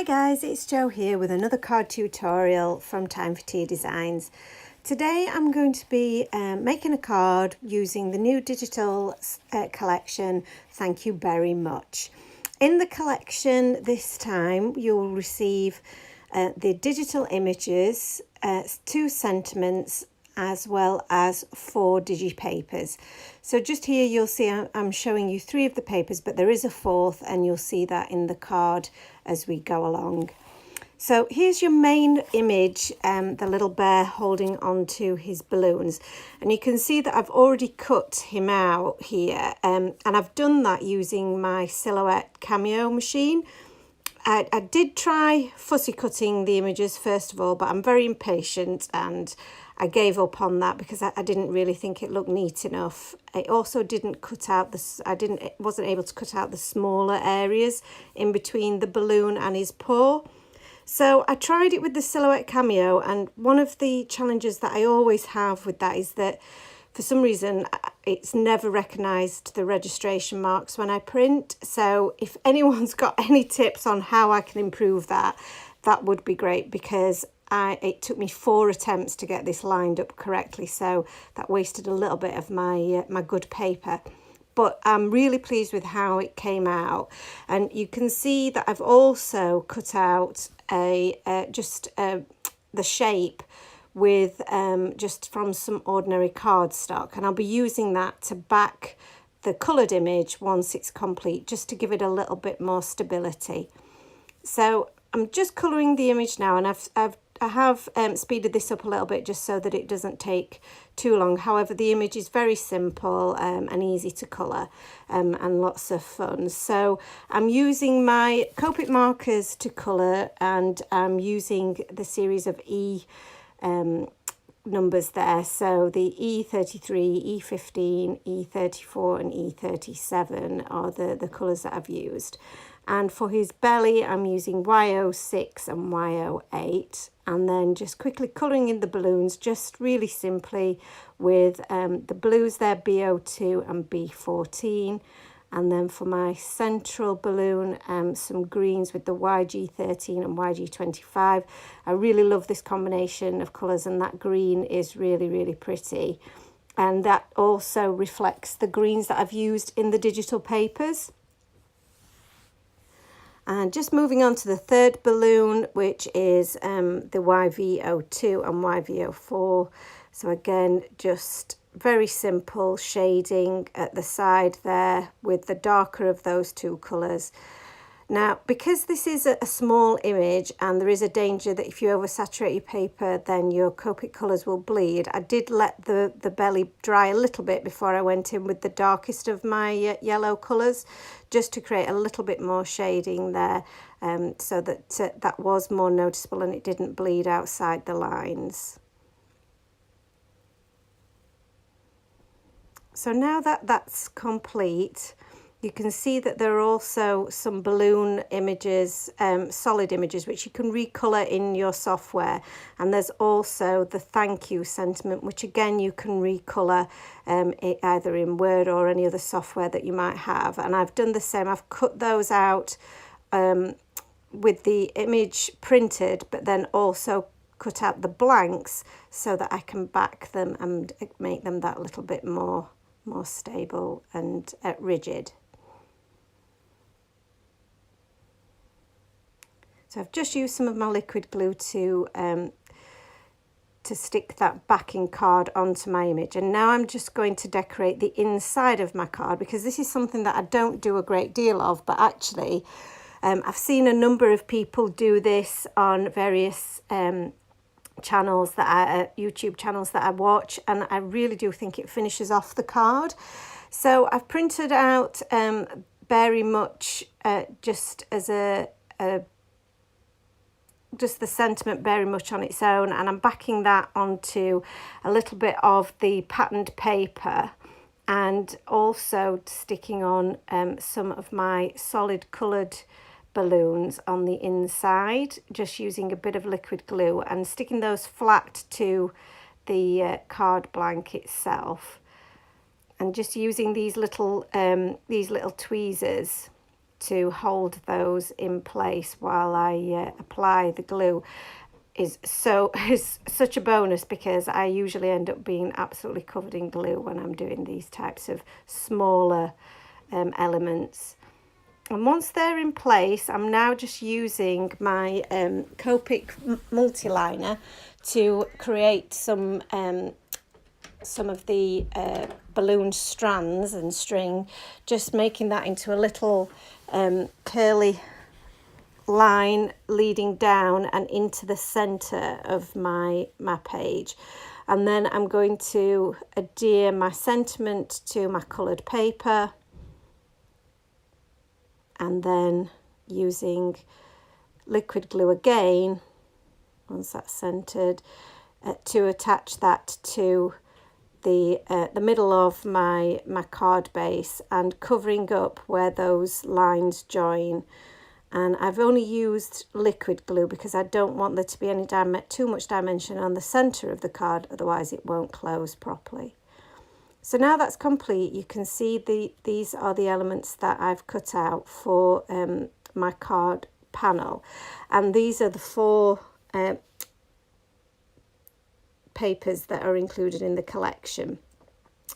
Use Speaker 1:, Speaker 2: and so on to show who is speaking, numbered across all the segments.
Speaker 1: Hi guys, it's Jo here with another card tutorial from T4TD Designs. Today I'm going to be making a card using the new digital collection, Thank You Very Much. In the collection this time you'll receive the digital images, 2 sentiments, as well as 4 digipapers. So just here you'll see I'm showing you 3 of the papers, but there is a 4th and you'll see that in the card as we go along. So here's your main image, the little bear holding onto his balloons, and you can see that I've already cut him out here, and I've done that using my Silhouette Cameo machine. I did try fussy cutting the images first of all, but I'm very impatient and I gave up on that because I didn't really think it looked neat enough. I also didn't cut out wasn't able to cut out the smaller areas in between the balloon and his paw. So I tried it with the Silhouette Cameo, and one of the challenges that I always have with that is that for some reason it's never recognised the registration marks when I print. So if anyone's got any tips on how I can improve that, that would be great, because it took me 4 attempts to get this lined up correctly, so that wasted a little bit of my my good paper. But I'm really pleased with how it came out, and you can see that I've also cut out the shape with just from some ordinary cardstock, and I'll be using that to back the coloured image once it's complete, just to give it a little bit more stability. So I'm just colouring the image now, and I have speeded this up a little bit just so that it doesn't take too long. However, the image is very simple and easy to colour and lots of fun. So I'm using my Copic markers to colour, and I'm using the series of E numbers there. So the E33, E15, E34 and E37 are the colours that I've used. And for his belly, I'm using Y06 and Y08, and then just quickly colouring in the balloons, just really simply with the blues there, B02 and B14. And then for my central balloon, some greens with the YG13 and YG25. I really love this combination of colours, and that green is really, really pretty. And that also reflects the greens that I've used in the digital papers. And just moving on to the 3rd balloon, which is the YV02 and YV04. So again, just very simple shading at the side there with the darker of those 2 colours. Now, because this is a small image and there is a danger that if you oversaturate your paper, then your Copic colours will bleed, I did let the belly dry a little bit before I went in with the darkest of my yellow colours, just to create a little bit more shading there, so that that was more noticeable and it didn't bleed outside the lines. So now that that's complete, you can see that there are also some balloon images, solid images, which you can recolour in your software. And there's also the thank you sentiment, which again you can recolour either in Word or any other software that you might have. And I've done the same. I've cut those out with the image printed, but then also cut out the blanks so that I can back them and make them that little bit more stable and rigid. So I've just used some of my liquid glue to stick that backing card onto my image, and now I'm just going to decorate the inside of my card, because this is something that I don't do a great deal of, but actually I've seen a number of people do this on various channels YouTube channels that I watch, and I really do think it finishes off the card. So I've printed out Very Much just as just the sentiment very much on its own, and I'm backing that onto a little bit of the patterned paper, and also sticking on some of my solid coloured balloons on the inside, just using a bit of liquid glue and sticking those flat to the card blank itself, and just using these little tweezers to hold those in place while I apply the glue is such a bonus, because I usually end up being absolutely covered in glue when I'm doing these types of smaller elements. And once they're in place, I'm now just using my Copic multiliner to create some of the balloon strands and string, just making that into a little curly line leading down and into the center of my page. And then I'm going to adhere my sentiment to my colored paper, and then using liquid glue again, once that's centered, to attach that to the middle of my card base and covering up where those lines join. And I've only used liquid glue because I don't want there to be any too much dimension on the center of the card, otherwise it won't close properly. So now that's complete, you can see these are the elements that I've cut out for my card panel, and these are the 4 papers that are included in the collection.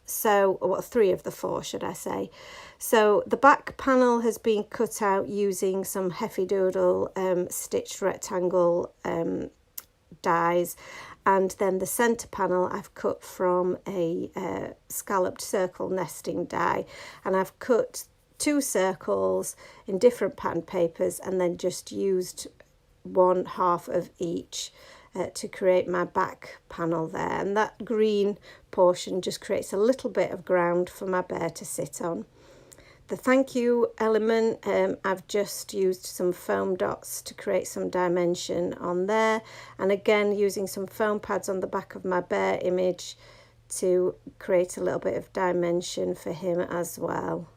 Speaker 1: So, well, 3 of the 4 should I say. So the back panel has been cut out using some Heavy Doodle stitched rectangle dies, and then the centre panel I've cut from a scalloped circle nesting die, and I've cut 2 circles in different pattern papers and then just used 1/2 of each to create my back panel there. And that green portion just creates a little bit of ground for my bear to sit on. The thank you element, I've just used some foam dots to create some dimension on there, and again using some foam pads on the back of my bear image to create a little bit of dimension for him as well.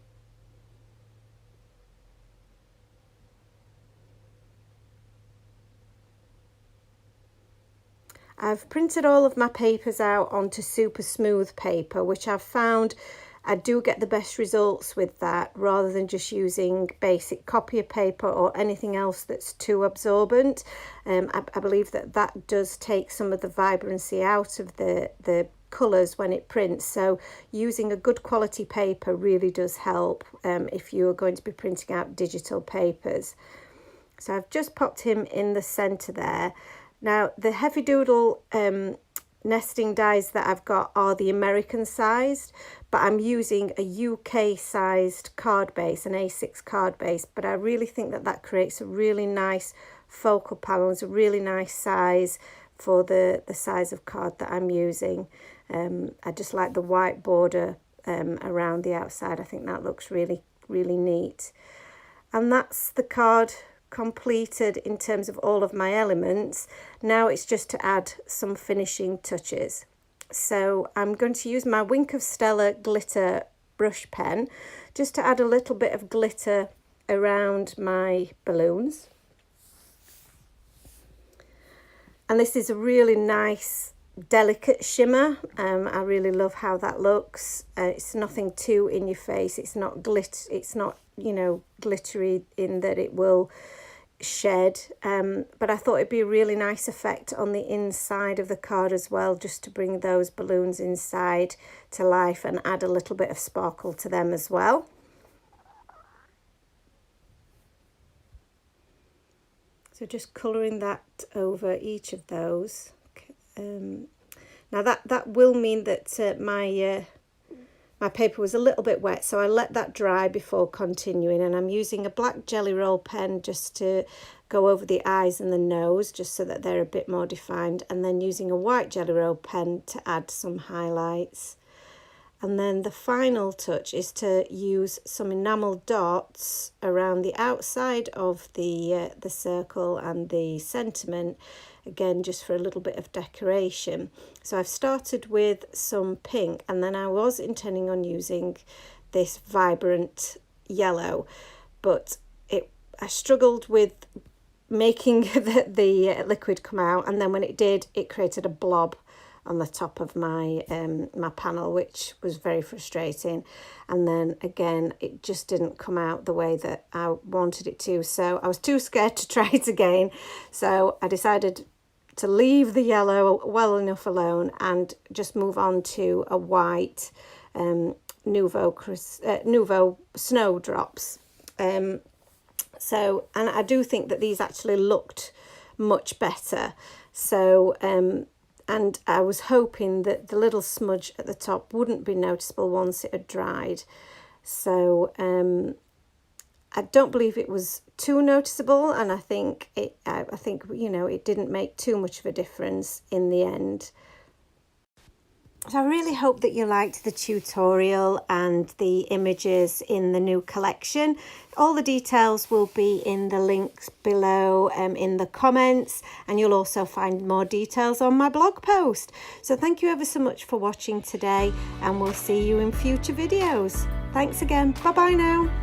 Speaker 1: I've printed all of my papers out onto super smooth paper, which I've found I do get the best results with that, rather than just using basic copier paper or anything else that's too absorbent. I believe that does take some of the vibrancy out of the colours when it prints, so using a good quality paper really does help if you are going to be printing out digital papers. So I've just popped him in the centre there. Now the Heavy Doodle nesting dies that I've got are the American sized, but I'm using a UK sized card base, an A6 card base, but I really think that creates a really nice focal panel. It's a really nice size for the size of card that I'm using. I just like the white border around the outside. I think that looks really neat. And that's the card completed in terms of all of my elements. Now it's just to add some finishing touches. So I'm going to use my Wink of Stella glitter brush pen just to add a little bit of glitter around my balloons. And this is a really nice delicate shimmer. I really love how that looks. It's nothing too in your face. It's not glittery in that it will shed, but I thought it'd be a really nice effect on the inside of the card as well, just to bring those balloons inside to life and add a little bit of sparkle to them as well. So just colouring that over each of those. Now that will mean that my paper was a little bit wet, so I let that dry before continuing, and I'm using a black Jelly Roll pen just to go over the eyes and the nose, just so that they're a bit more defined, and then using a white Jelly Roll pen to add some highlights. And then the final touch is to use some enamel dots around the outside of the circle and the sentiment, again just for a little bit of decoration. So I've started with some pink, and then I was intending on using this vibrant yellow, but I struggled with making the liquid come out, and then when it did, it created a blob on the top of my my panel, which was very frustrating. And then again, it just didn't come out the way that I wanted it to, so I was too scared to try it again. So I decided to leave the yellow well enough alone and just move on to a white Nouveau Snowdrops. So, and I do think that these actually looked much better. So, and I was hoping that the little smudge at the top wouldn't be noticeable once it had dried. So, I don't believe it was too noticeable, and I think you know, it didn't make too much of a difference in the end. So I really hope that you liked the tutorial and the images in the new collection. All the details will be in the links below in the comments, and you'll also find more details on my blog post. So thank you ever so much for watching today, and we'll see you in future videos. Thanks again. Bye bye now.